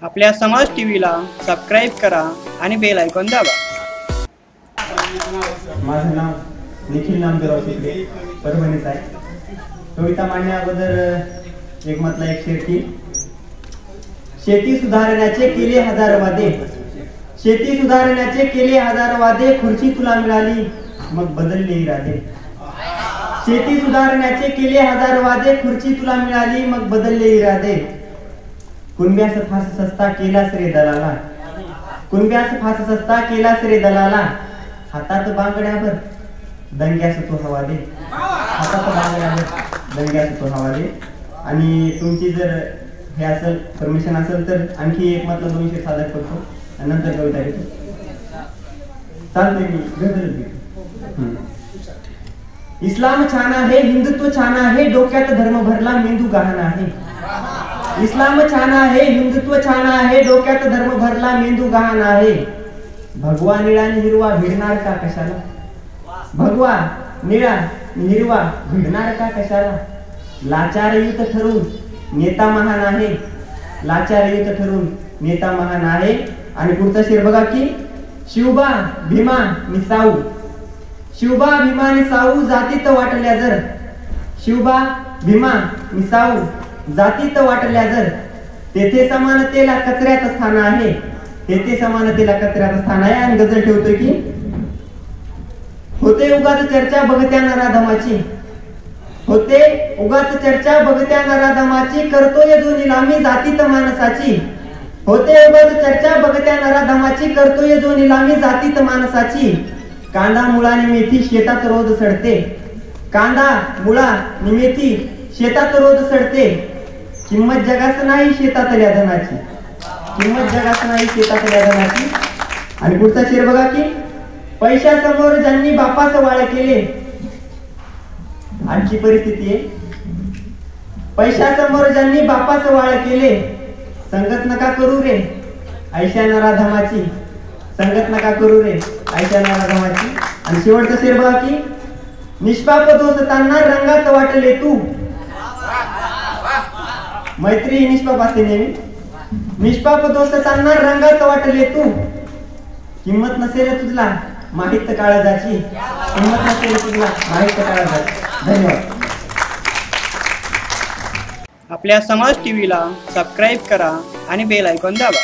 आपल्या समाज टीव्हीला सबस्क्राईब करा आणि बेल आयकॉन दाबा। माझं नाव निखिल नामदेवराव सुपले, परभणीचा आहे। कविता मांडण्या अगोदर एक म्हटला एक शेती सुधारण्याचे केले हजार वादे, शेती सुधारण्याचे केले हजार वादे, खुर्ची तुला मिळाली मग बदलले इरादे। शेती सुधारण्याचे केले हजार वादे, खुर्ची तुला मिळाली मग बदलले इरादे। कुणब्यास फास सस्ता केलास रे दलाला, कुणब्यास फास सस्ता केलास रे दलाला, हातात बांगड्यावर दंग्यास तो हवा दे, हातात बांगड्यावर दंग्यास तो हवा दे। आणि तुमची जर हे असेल परमिशन असेल तर आणखी एक मतलब 200 सादर करतो आणि नंतर कविता घेतो। चालते मी गजल घेतो। इस्लाम छान आहे, हिंदुत्व छान आहे, डोक्यात धर्म भरला मेंदू गहाण आहे। इस्लाम छान आहे, हिंदुत्व छान आहे, डोक्यात धर्म भरला मेंदू गहाण आहे। भगवा निळा हिरवा भिडणार का कशाला, भगवा निळा हिरवा भिडणार का कशाला। लाचार युत ठरून नेता महान आहे, लाचार युत ठरून नेता महान आहे। आणि पुढचा शेर बघा की शिवबा भीमा निसाऊ, शिवबा भीमा निसाऊ जातीत वाटल्या जर, शिवबा भीमा निसाऊ जातीत वाटल्या जर, तेथे समानतेला कचऱ्यात स्थान आहे, तेथे समानतेला कचऱ्यात स्थान आहे। आणि गजल ठेवतोय की होते उगाच चर्चा बघत्या नराधमाची, होते उगाच चर्चा बघत्या नराधमाची, करतोय जो निलामी जातीत माणसाची। होते उगाच चर्चा बघत्या नराधमाची, करतोय जो निलामी जातीत माणसाची। कांदा मुळा आणि मेथी शेतात रोज सडते, कांदा मुळा आणि मेथी शेतात रोज सडते। किंमत जगात नाही शेतातल्या धनाची, किंमत जगात नाही शेतातल्या धनाची। आणि पुढचा शेर बघा की पैशासमोर ज्यांनी बापास वाळ केले, आजची परिस्थिती आहे, पैशासमोर ज्यांनी बापास वाळ केले, संगत नका करू रे ऐशा नराधमाची, संगत नका करू रे ऐशा नराधमाची। आणि शेवटचा शेर बघा की निष्पाप दोस्तांना रंगात वाटले तू, मैत्री ही निष्पाप असते नेहमी, निष्पाप दोस्तांना रंगात वाटले तू। किंमत नसेल तुझला माहित काळजाची, किंमत नसेल तुझला माहित काळजाची। धन्यवाद। आपल्या समाज टीव्हीला सबस्क्राईब करा आणि बेल आयकॉन दाबा।